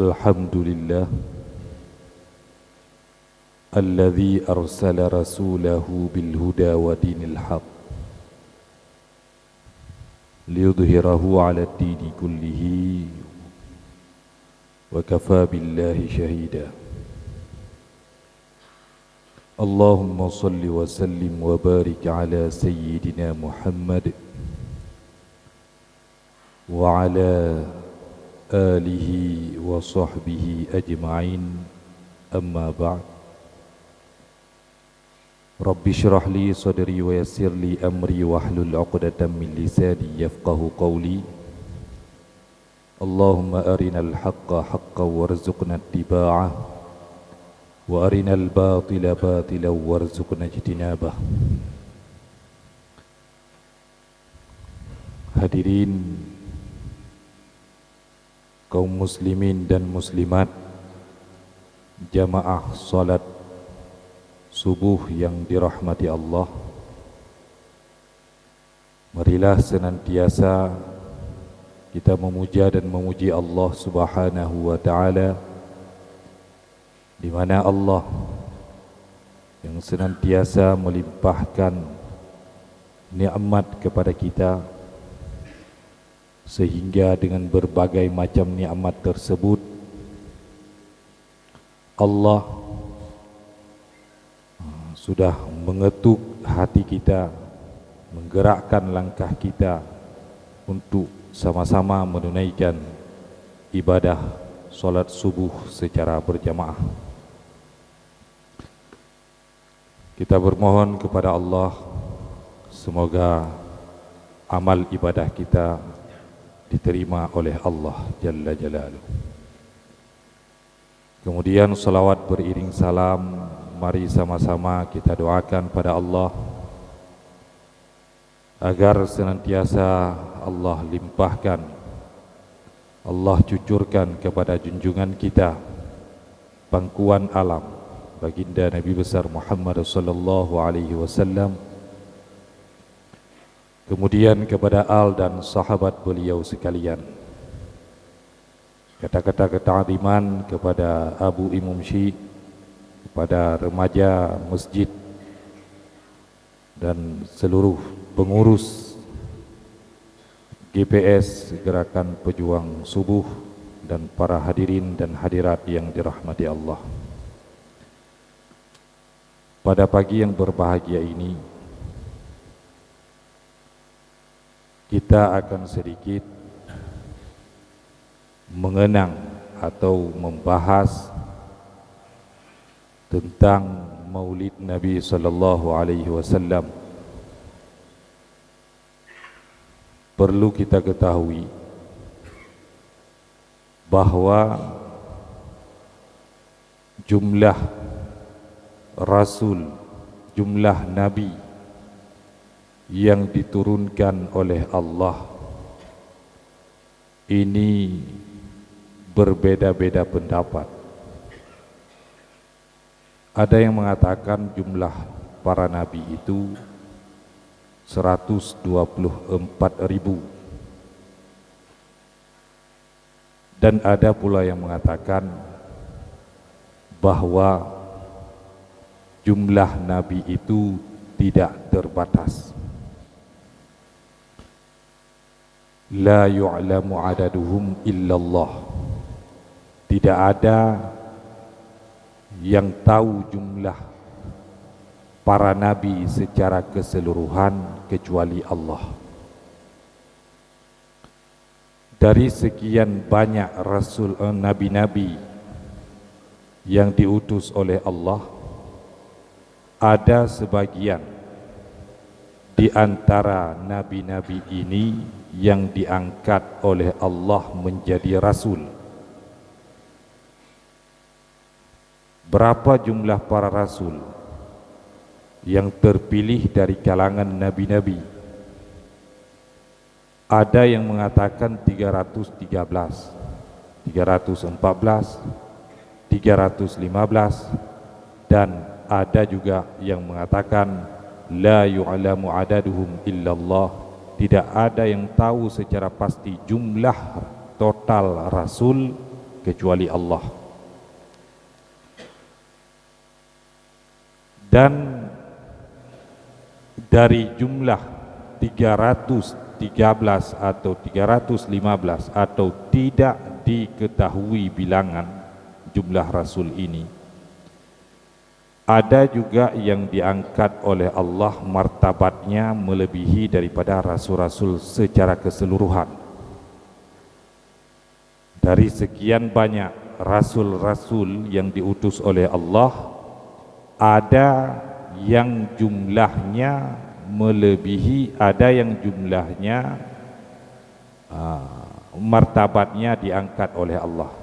Alhamdulillah alladzi arsala rasulahu bil huda wa dinil haq liyudhhirahu 'ala ad-dini kullihi wa kafa billahi shahida. Allahumma salli wa sallim wa barik ala sayyidina Muhammad wa ala alihi wa sahbihi ajma'in, amma ba'd. Rabbi syrah li sadri wa yassir li amri wahlul 'uqdatam min lisani yafqahu qawli. Allahumma arinal haqqa haqqan warzuqna ittiba'ah wa arinal batila batilan warzuqna ijtinabah. Hadirin kaum muslimin dan muslimat, jamaah salat subuh yang dirahmati Allah, marilah senantiasa kita memuja dan memuji Allah Subhanahu wa ta'ala, di mana Allah yang senantiasa melimpahkan nikmat kepada kita, sehingga dengan berbagai macam nikmat tersebut Allah sudah mengetuk hati kita, menggerakkan langkah kita untuk sama-sama menunaikan ibadah salat subuh secara berjamaah. Kita bermohon kepada Allah, semoga amal ibadah kita diterima oleh Allah Jalla Jalaluh. Kemudian salawat beriring salam, mari sama-sama kita doakan pada Allah agar senantiasa Allah limpahkan, Allah cucurkan kepada junjungan kita pangkuan alam, baginda Nabi besar Muhammad sallallahu alaihi wasallam, kemudian kepada al dan sahabat beliau sekalian. Kata-kata keta'ziman kepada Abu Imam Syih, kepada remaja masjid dan seluruh pengurus GPS Gerakan Pejuang Subuh dan para hadirin dan hadirat yang dirahmati Allah. Pada pagi yang berbahagia ini, kita akan sedikit mengenang atau membahas tentang Maulid Nabi sallallahu alaihi wasallam. Perlu kita ketahui bahwa jumlah rasul, jumlah nabi yang diturunkan oleh Allah ini berbeda-beda pendapat. Ada yang mengatakan jumlah para nabi itu 124.000, dan ada pula yang mengatakan bahwa jumlah nabi itu tidak terbatas. La yu'lamu adaduhum illallah. Tidak ada yang tahu jumlah para nabi secara keseluruhan kecuali Allah. Dari sekian banyak rasul, nabi-nabi yang diutus oleh Allah, ada sebagian di antara nabi-nabi ini yang diangkat oleh Allah menjadi rasul. Berapa jumlah para rasul yang terpilih dari kalangan nabi-nabi? Ada yang mengatakan 313, 314, 315, dan ada juga yang mengatakan la yu'lamu adaduhum illallah, tidak ada yang tahu secara pasti jumlah total rasul kecuali Allah. Dan dari jumlah 313 atau 315 atau tidak diketahui bilangan jumlah rasul ini, ada juga yang diangkat oleh Allah martabatnya melebihi daripada rasul-rasul secara keseluruhan. Dari sekian banyak rasul-rasul yang diutus oleh Allah, ada yang jumlahnya melebihi, ada yang jumlahnya martabatnya diangkat oleh Allah.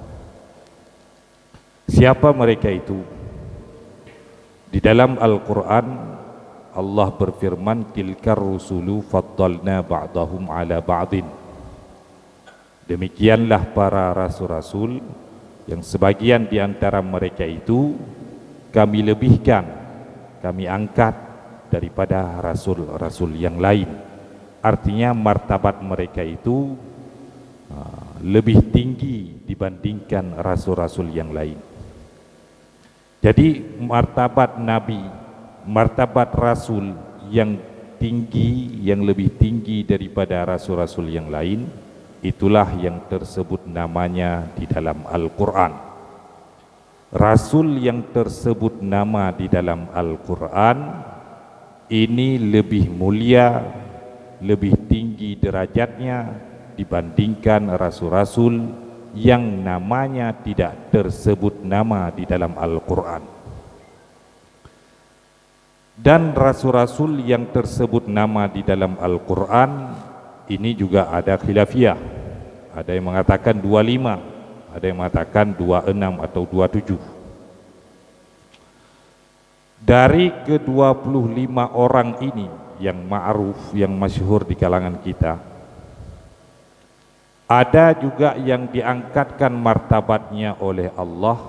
Siapa mereka itu? Di dalam Al-Quran Allah berfirman, tilkar rusulu faddalna ba'dahum ala ba'din. Demikianlah para rasul-rasul yang sebagian di antara mereka itu kami lebihkan, kami angkat daripada rasul-rasul yang lain. Artinya martabat mereka itu lebih tinggi dibandingkan rasul-rasul yang lain. Jadi martabat Nabi, martabat Rasul yang tinggi, yang lebih tinggi daripada rasul-rasul yang lain, itulah yang tersebut namanya di dalam Al-Quran. Rasul yang tersebut nama di dalam Al-Quran ini lebih mulia, lebih tinggi derajatnya dibandingkan rasul-rasul yang namanya tidak tersebut nama di dalam Al-Quran. Dan rasul-rasul yang tersebut nama di dalam Al-Quran ini juga ada khilafiyah. Ada yang mengatakan 25, ada yang mengatakan 26 atau 27. Dari ke-25 orang ini yang ma'ruf, yang masyhur di kalangan kita, ada juga yang diangkatkan martabatnya oleh Allah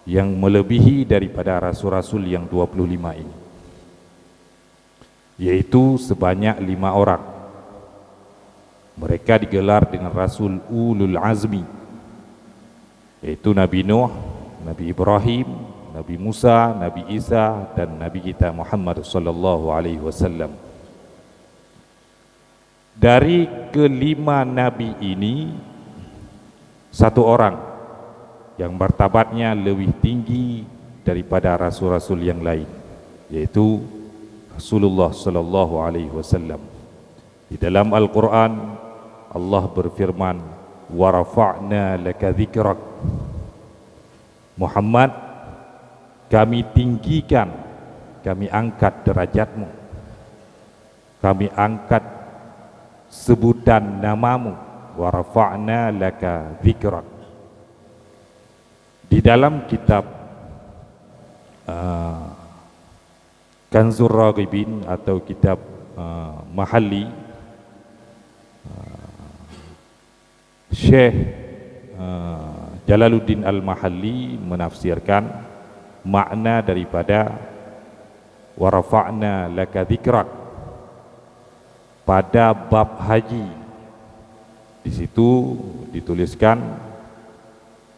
yang melebihi daripada rasul-rasul yang 25 ini, yaitu sebanyak 5 orang. Mereka digelar dengan Rasul Ulul Azmi, yaitu Nabi Nuh, Nabi Ibrahim, Nabi Musa, Nabi Isa, dan Nabi kita Muhammad sallallahu alaihi wasallam. Dari kelima Nabi ini, satu orang yang martabatnya lebih tinggi daripada rasul-rasul yang lain, yaitu Rasulullah sallallahu alaihi wasallam. Di dalam Al-Quran Allah berfirman, wa rafa'na laka dzikrak. Muhammad, kami tinggikan, kami angkat derajatmu, kami angkat sebutan namamu, wa rafa'na laka dzikrak. Di dalam kitab Kanzur Raghibin atau kitab Mahalli, Syekh Jalaluddin Al-Mahalli menafsirkan makna daripada wa rafa'na laka dzikrak pada bab haji. Di situ dituliskan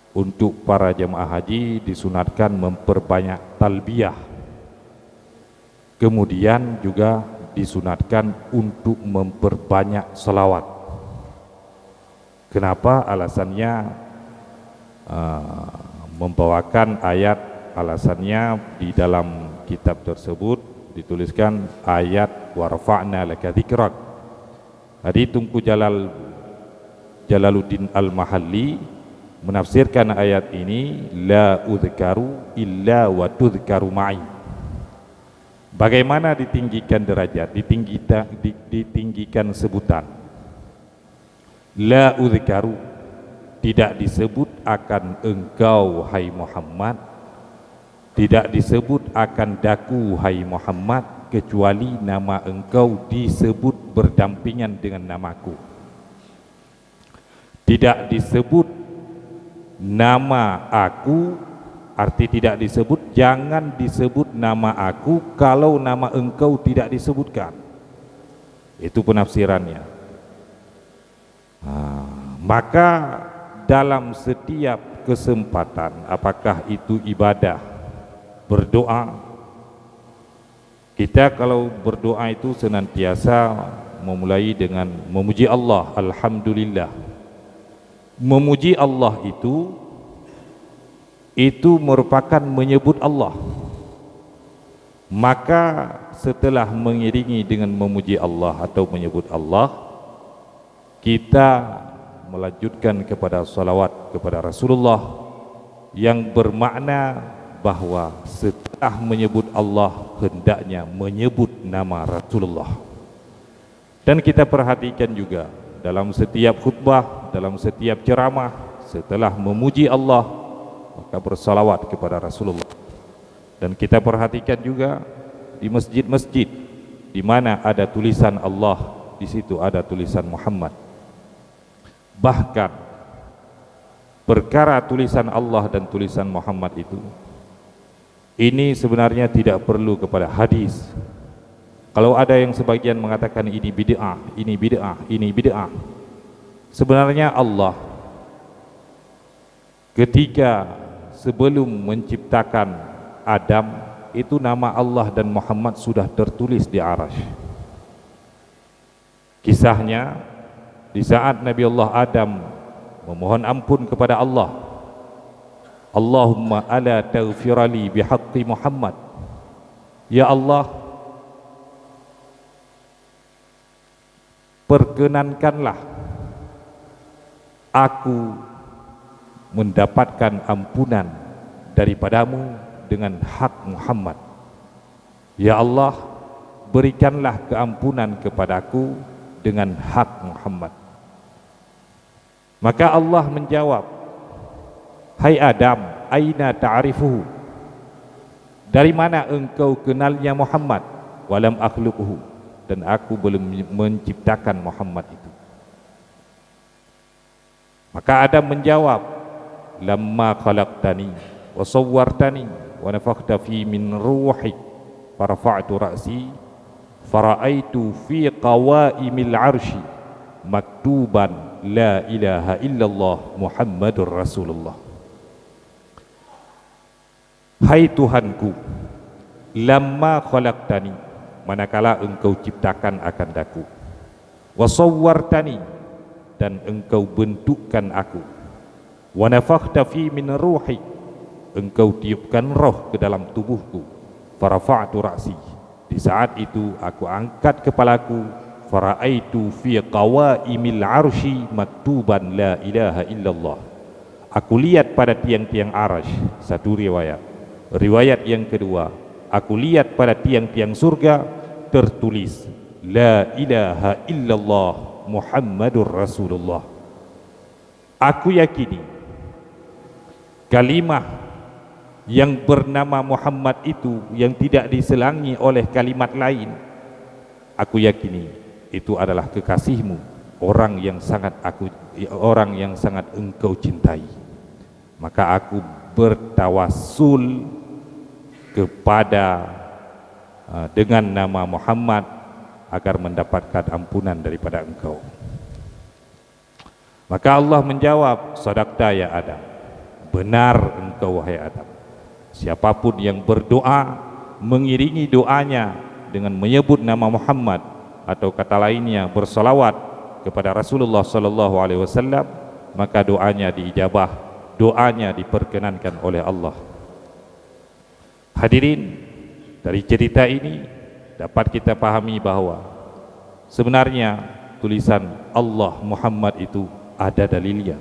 untuk para jemaah haji disunatkan memperbanyak talbiyah. Kemudian juga disunatkan untuk memperbanyak selawat. Kenapa? Alasannya membawakan ayat, alasannya di dalam kitab tersebut dituliskan ayat warfa'na laka dzikrak. Jadi Tunku Jalaluddin Al-Mahalli menafsirkan ayat ini, la udzkaru illa wa tudzkaru ma'i. Bagaimana ditinggikan derajat, ditinggikan sebutan. La udzkaru, tidak disebut akan engkau hai Muhammad, tidak disebut akan daku hai Muhammad, kecuali nama engkau disebut berdampingan dengan namaku. Tidak disebut nama aku, arti tidak disebut, jangan disebut nama aku kalau nama engkau tidak disebutkan. Itu penafsirannya. Maka dalam setiap kesempatan, apakah itu ibadah, berdoa. Kita kalau berdoa itu senantiasa memulai dengan memuji Allah, alhamdulillah. Memuji Allah itu merupakan menyebut Allah. Maka setelah mengiringi dengan memuji Allah atau menyebut Allah, kita melanjutkan kepada salawat kepada Rasulullah, yang bermakna bahwa setelah menyebut Allah hendaknya menyebut nama Rasulullah. Dan kita perhatikan juga dalam setiap khutbah, dalam setiap ceramah, setelah memuji Allah maka bersalawat kepada Rasulullah. Dan kita perhatikan juga di masjid-masjid di mana ada tulisan Allah, di situ ada tulisan Muhammad. Bahkan perkara tulisan Allah dan tulisan Muhammad itu, ini sebenarnya tidak perlu kepada hadis. Kalau ada yang sebagian mengatakan ini bid'ah, ini bid'ah, ini bid'ah, sebenarnya Allah ketika sebelum menciptakan Adam, itu nama Allah dan Muhammad sudah tertulis di arasy. Kisahnya di saat Nabi Allah Adam memohon ampun kepada Allah, Allahumma ala taghfirali bihaqqi Muhammad, ya Allah, perkenankanlah aku mendapatkan ampunan daripadamu dengan hak Muhammad. Ya Allah, berikanlah keampunan kepadaku dengan hak Muhammad. Maka Allah menjawab, hai Adam, aina ta'rifuhu, dari mana engkau kenalnya Muhammad? Walam akhluquhu, dan aku belum menciptakan Muhammad itu. Maka Adam menjawab, lamma khalaqtani wa sawwartani wa nafakhta fi min ruhi farafa'tu ra'si fara'aitu fi qawaimil arsy maktuban la ilaha illallah Muhammadur Rasulullah. Hai Tuhanku, lamma khalaqtani, manakala engkau ciptakan akan daku, wa sawwartani, dan engkau bentukkan aku, wa nafakhta fi min ruhi, engkau tiupkan roh ke dalam tubuhku, farafa'tu ra'si, di saat itu aku angkat kepalaku, fara'aitu fi qawaimil arsy maktuban la ilaha illallah, aku lihat pada tiang-tiang arasy. Satu riwayat. Riwayat yang kedua, aku lihat pada tiang-tiang surga tertulis la ilaha illallah Muhammadur Rasulullah. Aku yakini kalimah yang bernama Muhammad itu yang tidak diselangi oleh kalimat lain, aku yakini itu adalah kekasihmu, orang yang sangat engkau cintai. Maka aku bertawassul kepada dengan nama Muhammad agar mendapatkan ampunan daripada engkau. Maka Allah menjawab, sadaqta ya Adam, benar engkau wahai Adam. Siapapun yang berdoa mengiringi doanya dengan menyebut nama Muhammad atau kata lainnya bersalawat kepada Rasulullah sallallahu alaihi wasallam, maka doanya diijabah, doanya diperkenankan oleh Allah. Hadirin, dari cerita ini dapat kita pahami bahwa sebenarnya tulisan Allah Muhammad itu ada dalilnya,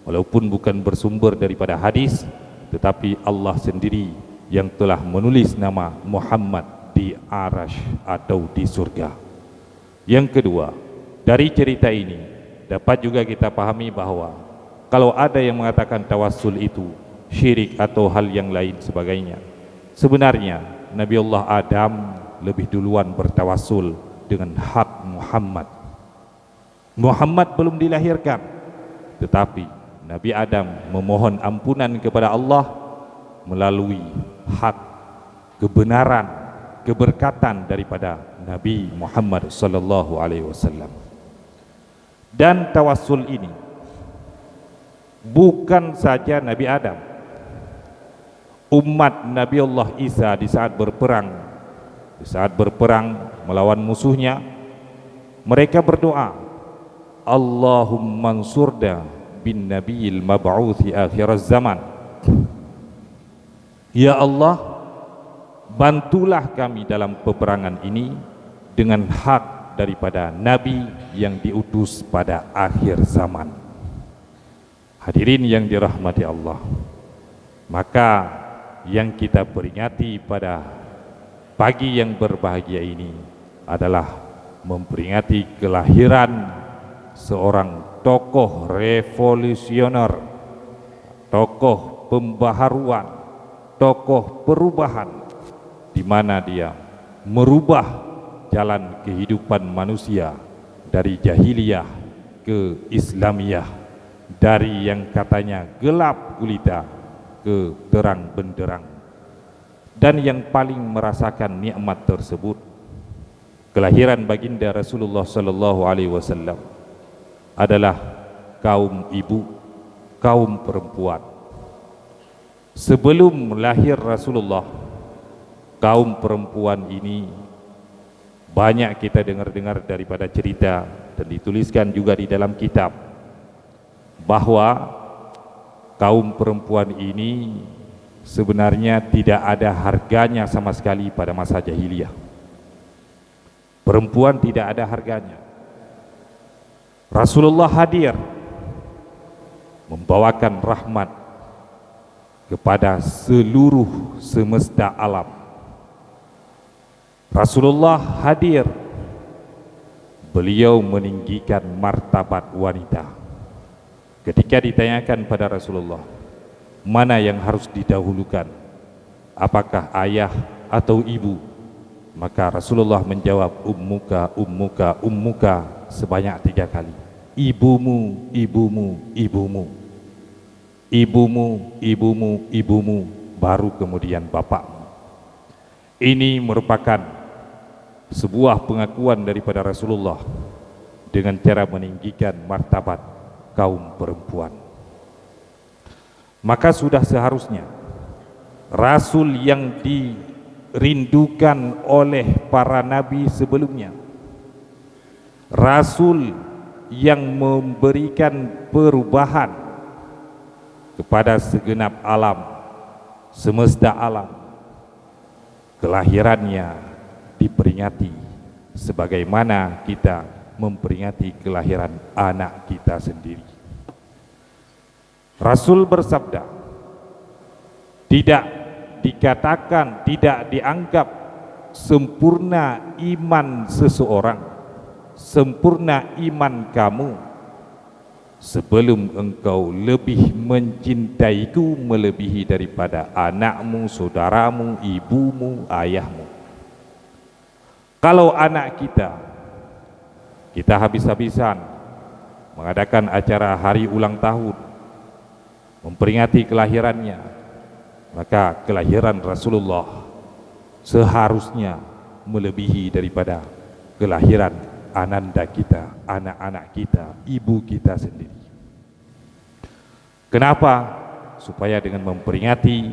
walaupun bukan bersumber daripada hadis, tetapi Allah sendiri yang telah menulis nama Muhammad di arasy atau di surga. Yang kedua, dari cerita ini dapat juga kita pahami bahwa kalau ada yang mengatakan tawassul itu syirik atau hal yang lain sebagainya, sebenarnya Nabi Allah Adam lebih duluan bertawassul dengan hak Muhammad. Muhammad belum dilahirkan, tetapi Nabi Adam memohon ampunan kepada Allah melalui hak kebenaran, keberkatan daripada Nabi Muhammad sallallahu alaihi wasallam. Dan tawassul ini bukan saja Nabi Adam, umat Nabi Allah Isa di saat berperang melawan musuhnya, mereka berdoa, Allahumma ansurna bin nabiyil mab'uthi akhiraz zaman. Ya Allah, bantulah kami dalam peperangan ini dengan hak daripada Nabi yang diutus pada akhir zaman. Hadirin yang dirahmati Allah, maka yang kita peringati pada pagi yang berbahagia ini adalah memperingati kelahiran seorang tokoh revolusioner, tokoh pembaharuan, tokoh perubahan, di mana dia merubah jalan kehidupan manusia dari jahiliyah ke Islamiyah, dari yang katanya gelap gulita ke terang benderang. Dan yang paling merasakan nikmat tersebut, kelahiran baginda Rasulullah sallallahu alaihi wasallam, adalah kaum ibu, kaum perempuan. Sebelum lahir Rasulullah, kaum perempuan ini banyak kita dengar-dengar daripada cerita dan dituliskan juga di dalam kitab bahwa kaum perempuan ini sebenarnya tidak ada harganya sama sekali pada masa jahiliyah. Perempuan tidak ada harganya. Rasulullah hadir membawakan rahmat kepada seluruh semesta alam. Rasulullah hadir, beliau meninggikan martabat wanita. Ketika ditanyakan pada Rasulullah, mana yang harus didahulukan, apakah ayah atau ibu? Maka Rasulullah menjawab, ummuka, ummuka, ummuka, sebanyak 3 kali. Ibumu, ibumu, ibumu. Ibumu, ibumu, ibumu, baru kemudian bapakmu. Ini merupakan sebuah pengakuan daripada Rasulullah dengan cara meninggikan martabat kaum perempuan. Maka sudah seharusnya Rasul yang dirindukan oleh para nabi sebelumnya, Rasul yang memberikan perubahan kepada segenap alam, semesta alam, kelahirannya diperingati sebagaimana kita memperingati kelahiran anak kita sendiri. Rasul bersabda, tidak dikatakan, tidak dianggap sempurna iman seseorang, sempurna iman kamu sebelum engkau lebih mencintaiku melebihi daripada anakmu, saudaramu, ibumu, ayahmu. Kalau anak kita habis-habisan mengadakan acara hari ulang tahun, memperingati kelahirannya, maka kelahiran Rasulullah seharusnya melebihi daripada kelahiran ananda kita, anak-anak kita, ibu kita sendiri. Kenapa? Supaya dengan memperingati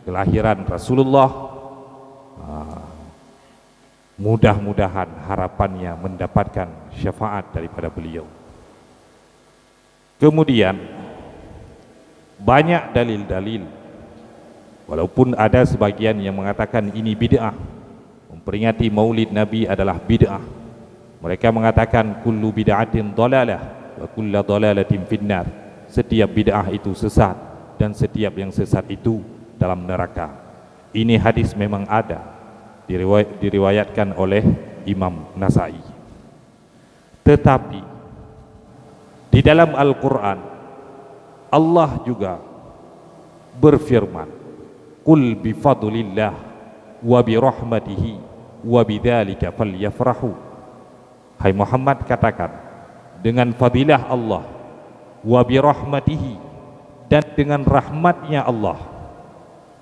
kelahiran Rasulullah, mudah-mudahan harapannya mendapatkan syafaat daripada beliau. Kemudian banyak dalil-dalil, walaupun ada sebagian yang mengatakan ini bid'ah, memperingati maulid Nabi adalah bid'ah. Mereka mengatakan kullu bid'atin dhalalah wa kullu dhalalatin finnar. Setiap bid'ah itu sesat dan setiap yang sesat itu dalam neraka. Ini hadis memang ada, diriwayatkan oleh Imam Nasai. Tetapi di dalam Al-Quran Allah juga berfirman, qul bifadlillah wa birahmatihi wa bidzalika falyafrahu. Hai Muhammad, katakan, dengan fadilah Allah, wa birahmatihi, dan dengan rahmatnya Allah,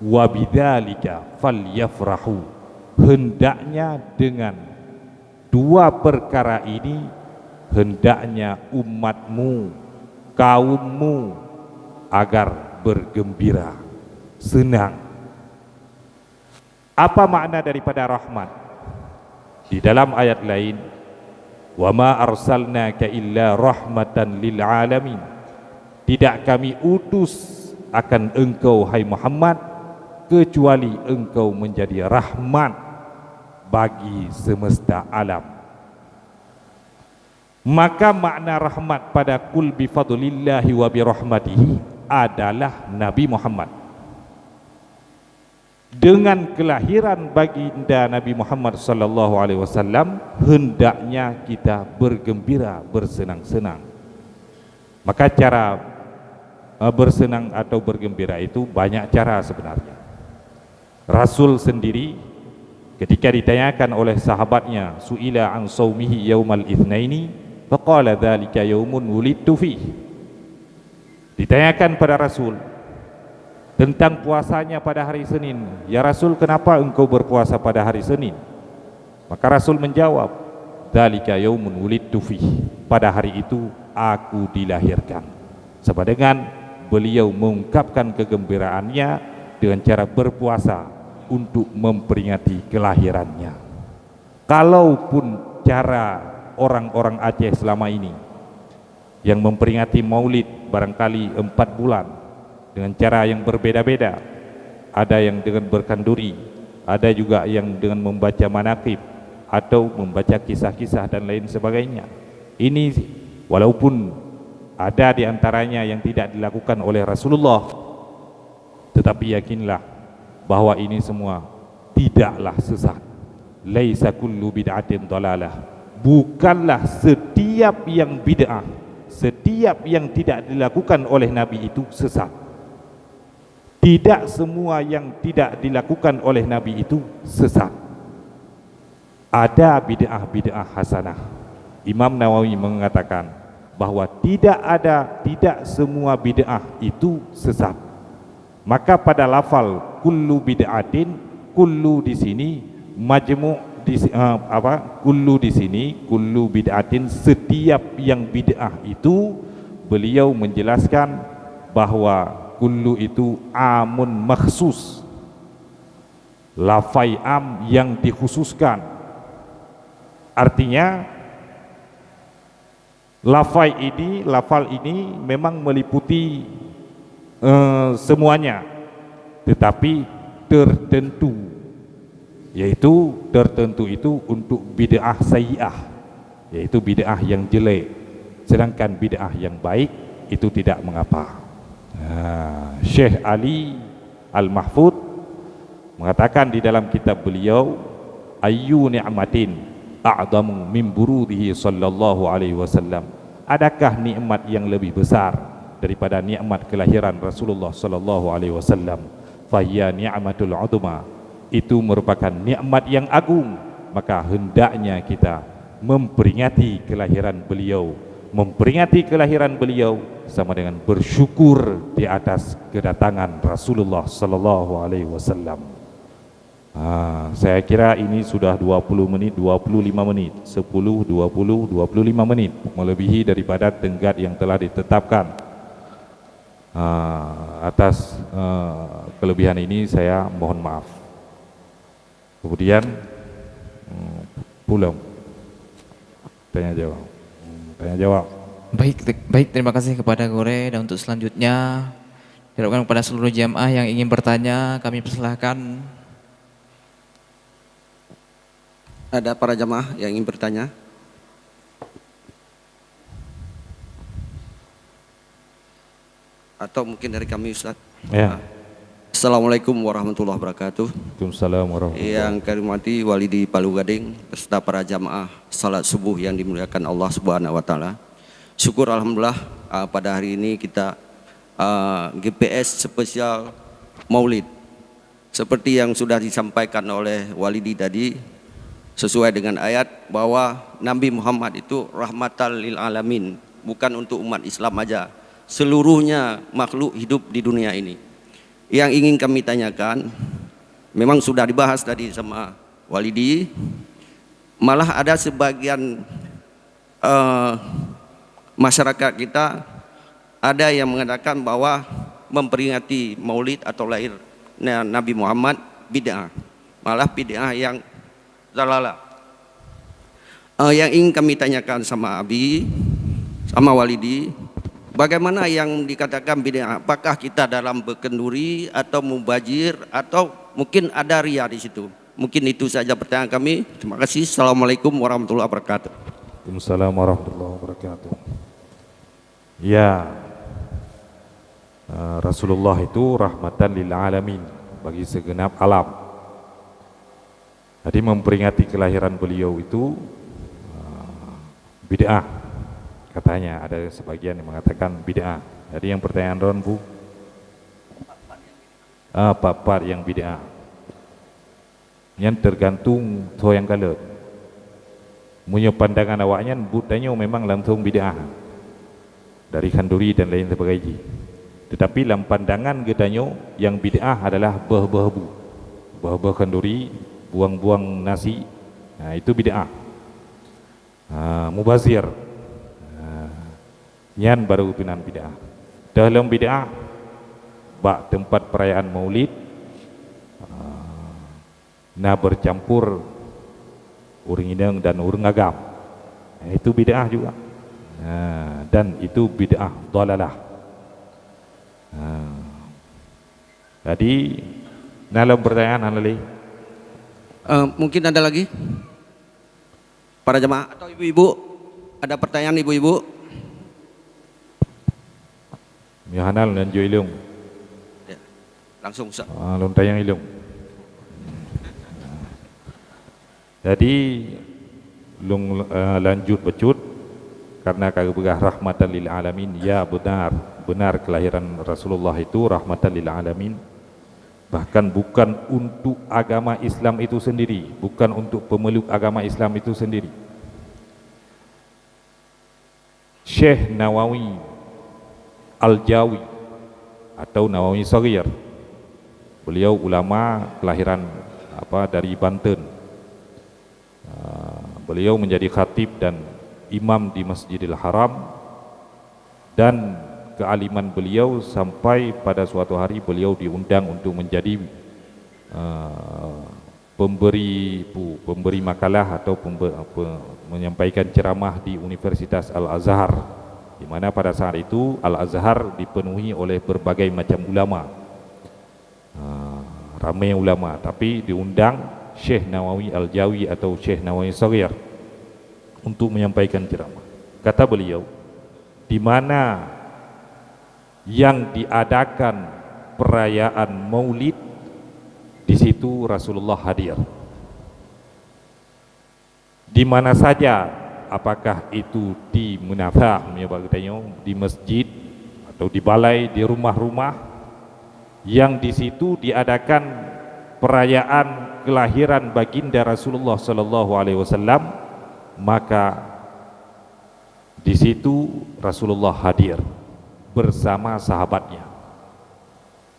wa bidzalika falyafrahu, hendaknya dengan 2 perkara ini hendaknya umatmu, kaummu agar bergembira, senang. Apa makna daripada rahmat? Di dalam ayat lain, wa ma arsalnaka illa rahmatan lil alamin. Tidak kami utus akan engkau hai Muhammad kecuali engkau menjadi rahmat bagi semesta alam. Maka makna rahmat pada kul bi fadlillahi wa bi rahmatihi adalah Nabi Muhammad. Dengan kelahiran baginda Nabi Muhammad sallallahu alaihi wasallam, hendaknya kita bergembira, bersenang-senang. Maka cara bersenang atau bergembira itu banyak cara sebenarnya. Rasul sendiri ketika ditanyakan oleh sahabatnya, suila an saumihi yaumal itsnaini faqala dzalika yaumun wulidtu fihi. Ditanyakan pada Rasul tentang puasanya pada hari Senin. Ya Rasul, kenapa engkau berpuasa pada hari Senin? Maka Rasul menjawab, dzalika yaumun wulidtu fihi. Pada hari itu aku dilahirkan. Sama dengan beliau mengungkapkan kegembiraannya dengan cara berpuasa untuk memperingati kelahirannya. Kalaupun cara orang-orang Aceh selama ini yang memperingati maulid barangkali 4 bulan dengan cara yang berbeda-beda, ada yang dengan berkanduri, ada juga yang dengan membaca manaqib atau membaca kisah-kisah dan lain sebagainya. Ini walaupun ada di antaranya yang tidak dilakukan oleh Rasulullah, tetapi yakinlah bahwa ini semua tidaklah sesat. Laisa kullu bid'atin dhalalah. Bukanlah setiap yang bid'ah, setiap yang tidak dilakukan oleh Nabi itu sesat. Tidak semua yang tidak dilakukan oleh Nabi itu sesat. Ada bid'ah-bid'ah hasanah. Imam Nawawi mengatakan bahwa tidak semua bid'ah itu sesat. Maka pada lafal kullu bid'atin, kullu di sini majmu' di kullu di sini, kullu bid'atin, setiap yang bid'ah itu, beliau menjelaskan bahwa kullu itu amun makhsus, lafai am yang dikhususkan. Artinya lafal ini memang meliputi semuanya, tetapi tertentu, yaitu tertentu itu untuk bid'ah sayyi'ah, yaitu bid'ah yang jelek, sedangkan bid'ah yang baik itu tidak mengapa. Syekh Ali Al-Mahfud mengatakan di dalam kitab beliau, ayyu ni'matin a'zamu min burudihi sallallahu alaihi wasallam. Adakah nikmat yang lebih besar daripada nikmat kelahiran Rasulullah sallallahu alaihi wasallam? Fahiya ni'matul 'uzma. Itu merupakan nikmat yang agung, maka hendaknya kita memperingati kelahiran beliau. Memperingati kelahiran beliau sama dengan bersyukur di atas kedatangan Rasulullah sallallahu alaihi wasallam. Saya kira ini sudah 20 menit, 25 menit, 10, 20, 25 menit, melebihi daripada tenggat yang telah ditetapkan. Atas kelebihan ini saya mohon maaf. Kemudian pulang tanya jawab. Baik, terima kasih kepada Gore. Dan untuk selanjutnya diharapkan kepada seluruh jamaah yang ingin bertanya, kami persilahkan. Ada para jamaah yang ingin bertanya? Atau mungkin dari kami Ustaz? Ya. Assalamualaikum warahmatullahi wabarakatuh. Waalaikumsalam warahmatullahi wabarakatuh. Yang kami hormati Walidi Palu Gading beserta para jamaah salat subuh yang dimuliakan Allah Subhanahu wa taala. Syukur alhamdulillah pada hari ini kita GPS spesial Maulid. Seperti yang sudah disampaikan oleh Walidi tadi, sesuai dengan ayat bahwa Nabi Muhammad itu rahmatan lil alamin, bukan untuk umat Islam aja, seluruhnya makhluk hidup di dunia ini. Yang ingin kami tanyakan, memang sudah dibahas tadi sama Walidi, malah ada sebagian masyarakat kita ada yang mengatakan bahwa memperingati Maulid atau lahir Nabi Muhammad bid'ah, malah bid'ah yang zalalah. Yang ingin kami tanyakan sama Abi, sama Walidi, bagaimana yang dikatakan bid'ah? Apakah kita dalam berkenduri atau mubajir atau mungkin ada ria di situ? Mungkin itu saja pertanyaan kami. Terima kasih. Assalamualaikum warahmatullahi wabarakatuh. Waalaikumsalam warahmatullahi wabarakatuh. Ya, Rasulullah itu rahmatan lil alamin, bagi segenap alam. Jadi memperingati kelahiran beliau itu bid'ah, katanya. Ada sebagian yang mengatakan bid'ah. Jadi yang pertanyaan Ron, Bu, apa yang bid'ah? Yang tergantung to yang kala. Punya pandangan awaknya budanya memang langsung bid'ah dari kanduri dan lain sebagainya. Tetapi dalam pandangan gedanyo yang bid'ah adalah bah kanduri, buang-buang nasi. Nah, itu bid'ah. Mubazir, yan baru pinan bid'ah. Dalam bid'ah bak tempat perayaan Maulid bercampur urang indang dan urang agam, itu bid'ah juga. Dan itu bid'ah dhalalah. Jadi dalam pertanyaan Hanali, mungkin ada lagi para jemaah atau ibu-ibu, ada pertanyaan ibu-ibu? Ya Hanal dan Jo Ilung. Ya, langsung Ustaz. Lontayang Ilung. Jadi lanjut becut karena kagak rahmatan lil alamin. Ya, benar kelahiran Rasulullah itu rahmatan lil alamin. Bahkan bukan untuk agama Islam itu sendiri, bukan untuk pemeluk agama Islam itu sendiri. Syekh Nawawi Al-Jawi atau Nawawi Saghir, beliau ulama kelahiran dari Banten. Beliau menjadi khatib dan imam di Masjidil Haram, dan kealiman beliau sampai pada suatu hari beliau diundang untuk menjadi pemberi makalah atau menyampaikan ceramah di Universitas Al-Azhar, di mana pada saat itu Al-Azhar dipenuhi oleh berbagai macam ulama, ramai ulama, tapi diundang Syekh Nawawi Al-Jawi atau Syekh Nawawi Saghir untuk menyampaikan ceramah. Kata beliau, di mana yang diadakan perayaan Maulid, di situ Rasulullah hadir. Di mana saja, apakah itu di munafah, di masjid atau di balai, di rumah-rumah yang di situ diadakan perayaan kelahiran baginda Rasulullah sallallahu alaihi wasallam, maka di situ Rasulullah hadir bersama sahabatnya.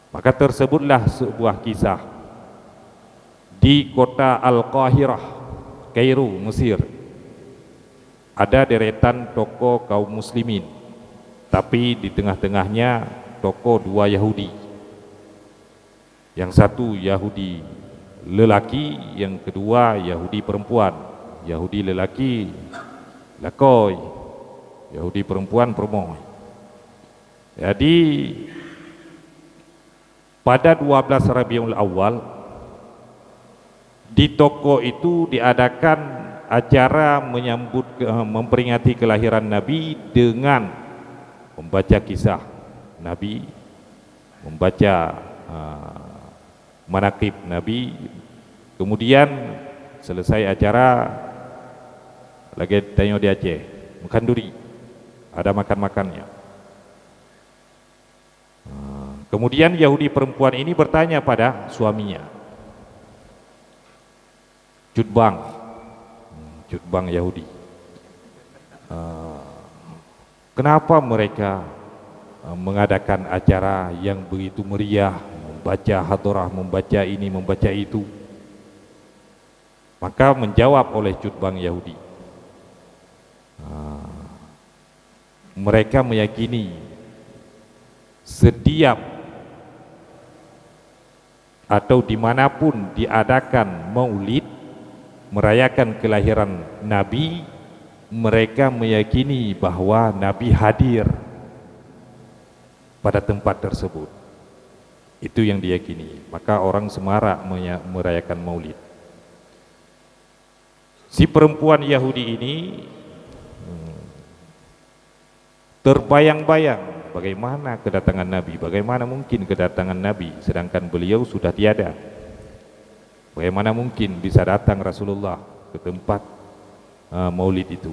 Maka tersebutlah sebuah kisah di kota Al-Qahirah, Kairo, Mesir. Ada deretan toko kaum muslimin, tapi di tengah-tengahnya toko dua Yahudi. Yang satu Yahudi lelaki, yang kedua Yahudi perempuan. Yahudi lelaki lakoi, Yahudi perempuan permoy. Jadi pada 12 Rabiul Awal di toko itu diadakan acara memperingati kelahiran Nabi dengan membaca kisah Nabi, membaca manaqib Nabi. Kemudian selesai acara lagi tanya di Aceh, makan duri, ada makan-makannya. Kemudian Yahudi perempuan ini bertanya pada suaminya, Cutbang Yahudi, kenapa mereka mengadakan acara yang begitu meriah, membaca hadrah, membaca ini, membaca itu? Maka menjawab oleh Cutbang Yahudi, mereka meyakini setiap atau dimanapun diadakan maulid merayakan kelahiran Nabi, mereka meyakini bahwa Nabi hadir pada tempat tersebut. Itu yang diyakini. Maka orang semarak merayakan maulid. Si perempuan Yahudi ini terbayang-bayang bagaimana kedatangan Nabi, bagaimana mungkin kedatangan Nabi sedangkan beliau sudah tiada. Bagaimana mungkin bisa datang Rasulullah ke tempat maulid itu.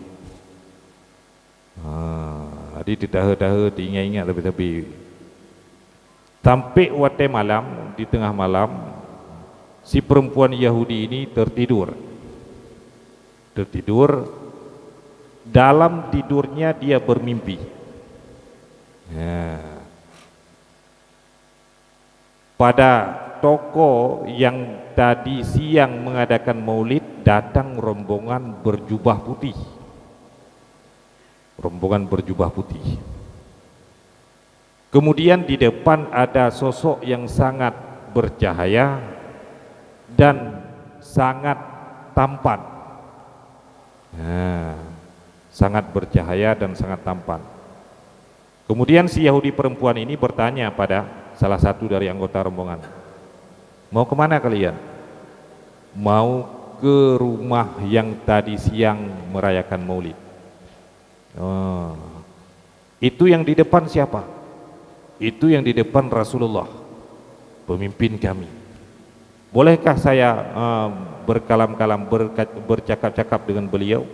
Jadi didaha-daha, diingat-ingat lebih-lebih. Sampai waktu malam, di tengah malam, si perempuan Yahudi ini tertidur. Dalam tidurnya dia bermimpi. Pada toko yang tadi siang mengadakan maulid datang rombongan berjubah putih. Rombongan berjubah putih. Kemudian di depan ada sosok yang sangat bercahaya dan sangat tampan. Sangat bercahaya dan sangat tampan. Kemudian si Yahudi perempuan ini bertanya pada salah satu dari anggota rombongan, mau kemana kalian? Mau ke rumah yang tadi siang merayakan maulid. Itu yang di depan siapa? Itu yang di depan Rasulullah, pemimpin kami. Bolehkah saya berkalam-kalam, bercakap-cakap dengan beliau?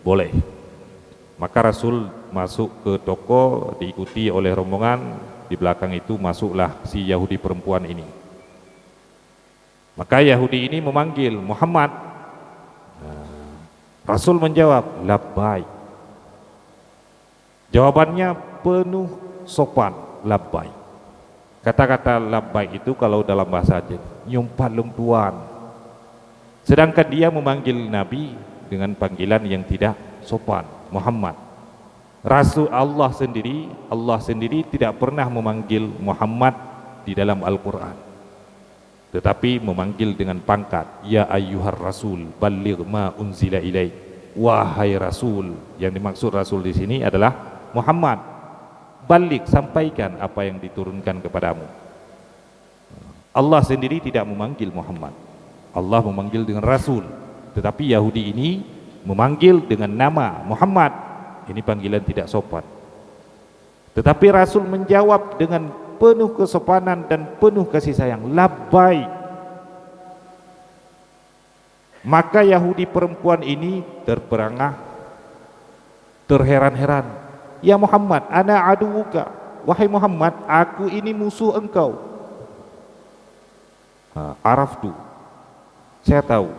Boleh. Maka Rasul masuk ke toko diikuti oleh rombongan. Di belakang itu masuklah si Yahudi perempuan ini. Maka Yahudi ini memanggil Muhammad. Rasul menjawab, labbaik. Jawabannya penuh sopan, labbaik. Kata-kata labbaik itu kalau dalam bahasa Aceh, nyumpat lempuan. Sedangkan dia memanggil Nabi dengan panggilan yang tidak sopan, Muhammad. Rasul Allah sendiri tidak pernah memanggil Muhammad di dalam Al-Quran, tetapi memanggil dengan pangkat, ya ayyuhar rasul balligh ma unzila ilaik. Wahai Rasul, yang dimaksud Rasul di sini adalah Muhammad. Balik, sampaikan apa yang diturunkan kepadamu. Allah sendiri tidak memanggil Muhammad, Allah memanggil dengan Rasul. Tetapi Yahudi ini memanggil dengan nama Muhammad. Ini panggilan tidak sopan. Tetapi Rasul menjawab dengan penuh kesopanan dan penuh kasih sayang, labbaik. Maka Yahudi perempuan ini terperangah, terheran-heran. Ya Muhammad, ana aduwuka. Wahai Muhammad, aku ini musuh engkau. Araftu, saya tahu.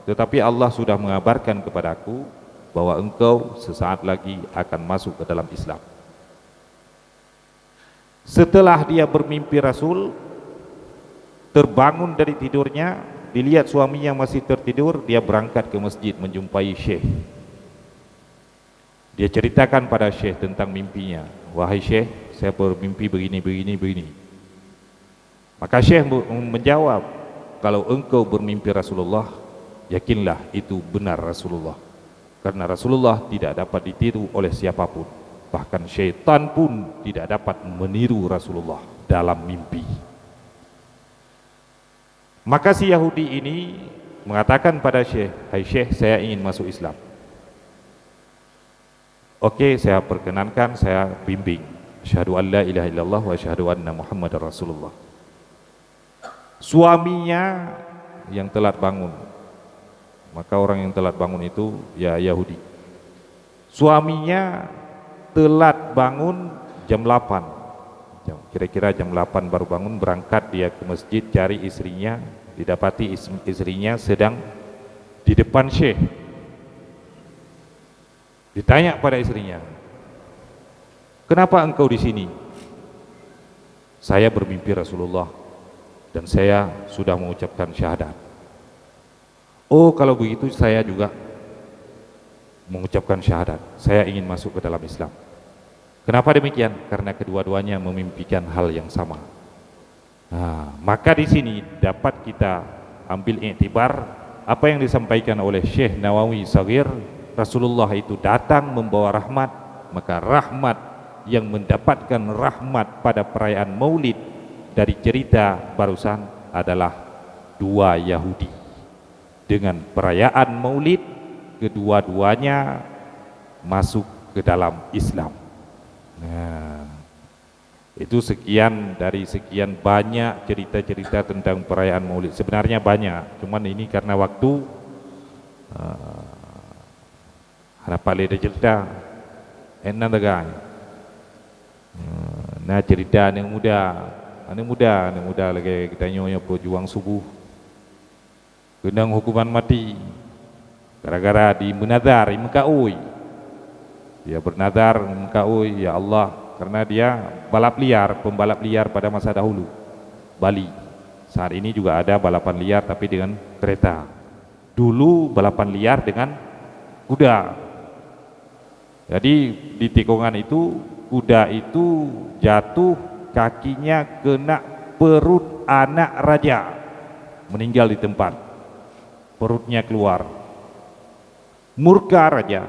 Tetapi Allah sudah mengabarkan kepadaku bahwa engkau sesaat lagi akan masuk ke dalam Islam. Setelah dia bermimpi, Rasul terbangun dari tidurnya, dilihat suaminya masih tertidur, dia berangkat ke masjid menjumpai Syekh. Dia ceritakan pada Syekh tentang mimpinya. Wahai Syekh, saya bermimpi begini. Maka Syekh menjawab, kalau engkau bermimpi Rasulullah, yakinlah itu benar Rasulullah. Karena Rasulullah tidak dapat ditiru oleh siapapun. Bahkan syaitan pun tidak dapat meniru Rasulullah dalam mimpi. Maka si Yahudi ini mengatakan pada Syekh, hai Syekh, saya ingin masuk Islam. Oke, saya perkenankan, saya bimbing. Asyhadu an la ilaha illallah wa asyhadu anna Muhammadar Rasulullah. Suaminya yang telat bangun. Maka orang yang telat bangun itu ya Yahudi. Suaminya telat bangun jam 8. Kira-kira jam 8 baru bangun, berangkat dia ke masjid cari istrinya, didapati istrinya sedang di depan Syekh. Ditanya pada istrinya, kenapa engkau di sini? Saya bermimpi Rasulullah dan saya sudah mengucapkan syahadat. Oh, kalau begitu saya juga mengucapkan syahadat. Saya ingin masuk ke dalam Islam. Kenapa demikian? Karena kedua-duanya memimpikan hal yang sama. Maka di sini dapat kita ambil iktibar apa yang disampaikan oleh Syekh Nawawi Saghir. Rasulullah itu datang membawa rahmat, maka rahmat yang mendapatkan rahmat pada perayaan Maulid dari cerita barusan adalah dua Yahudi. Dengan perayaan Maulid, kedua-duanya masuk ke dalam Islam. Itu sekian dari sekian banyak cerita-cerita tentang perayaan Maulid. Sebenarnya banyak, cuman ini karena waktu harapan leda cerita enak dagang. Nah cerita yang muda lagi kita nyonya pejuang subuh gendang hukuman mati gara-gara di menazar mengkaui. Dia bernazar mengkaui, ya Allah, karena dia pembalap liar pada masa dahulu Bali. Saat ini juga ada balapan liar tapi dengan kereta. Dulu balapan liar dengan kuda. Jadi di tikungan itu kuda itu jatuh, kakinya kena perut anak raja, meninggal di tempat, perutnya keluar. Murka raja,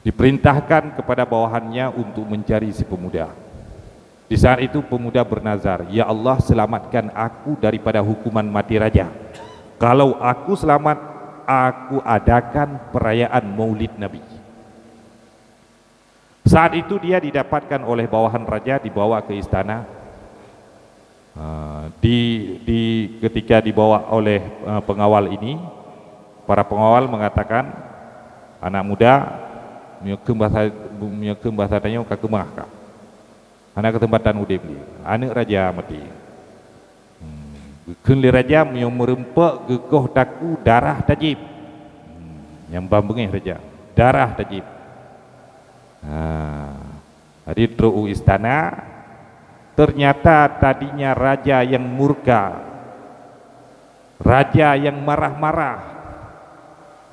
diperintahkan kepada bawahannya untuk mencari si pemuda. Di saat itu pemuda bernazar, ya Allah, selamatkan aku daripada hukuman mati raja. Kalau aku selamat, aku adakan perayaan Maulid Nabi. Saat itu dia didapatkan oleh bawahan raja, dibawa ke istana. Ketika dibawa oleh pengawal ini, para pengawal mengatakan, anak muda menyekem bahasa tanya ka kemah ka anak ketempatan udip dia anak raja mati kenli raja merempak gegoh daku darah tajib yang bambengih raja darah tajib. Jadi teruk istana, ternyata tadinya raja yang murka, raja yang marah-marah.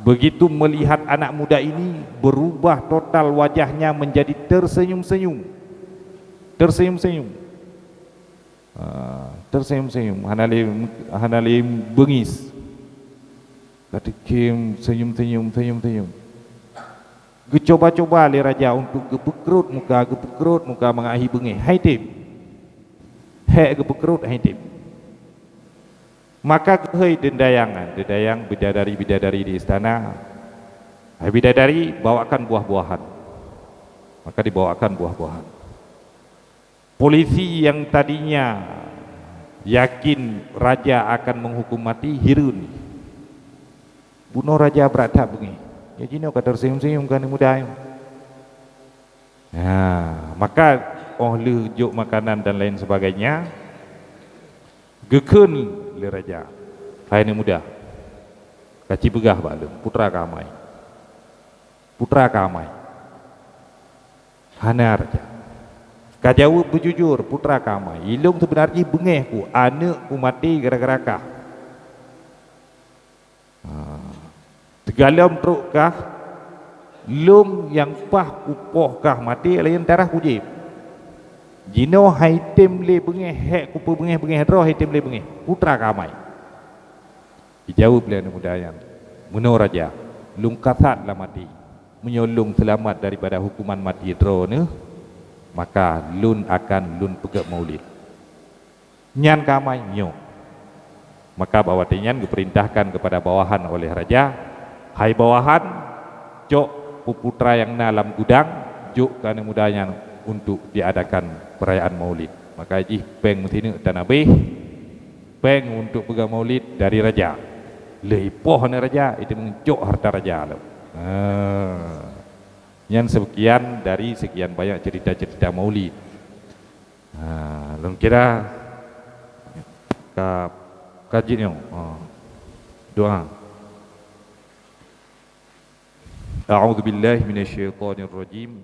Begitu melihat anak muda ini, berubah total wajahnya menjadi tersenyum-senyum. Tersenyum-senyum. Hanalim bengis. Kata Kim senyum-senyum. Coba-coba le raja untuk gepekrut muka mengahi bengih. Hai tim. Gepekrut hai tim. Maka kehei dendayang bidadari di istana. Bidadari bawakan buah-buahan. Maka dibawakan buah-buahan. Polisi yang tadinya yakin raja akan menghukum mati, hirun. Bunuh raja berat bengi. Ya jino kata tersenyum-senyum kan muda. Maka lejuk makanan dan lain sebagainya. Gekun le raja. Hai ni muda. Kaci begah balem putra kamai. Hana raja. Kajau berjujur putra kamai. Ilung sebenarnya bengeh ku anak ku mati gara-gara kah. Tegalam teruk kah? Lung yang pah kupoh kah mati lain darah kujib. Jino haitem le bengeh hek kupu bengeh roh haitem le bengeh putra kamai. Dijawab oleh anak muda yang menurut raja, lung kasat lah mati, menyolong selamat daripada hukuman mati dro ne, maka lun pegak Maulid. Nyan kamai nyo. Maka bawatinyan diperintahkan kepada bawahan oleh raja, hai bawahan, cok putra yang dalam gudang, juk ke anak mudanya untuk diadakan perayaan Maulid. Maka peng mesti tanah beh, peng untuk pegang Maulid dari raja. Lepoh na raja itu mencok harta raja. Yang sekian dari sekian banyak cerita-cerita Maulid. Lalu kira kajinya doa. A'udzu billahi minasyaitonir rajim.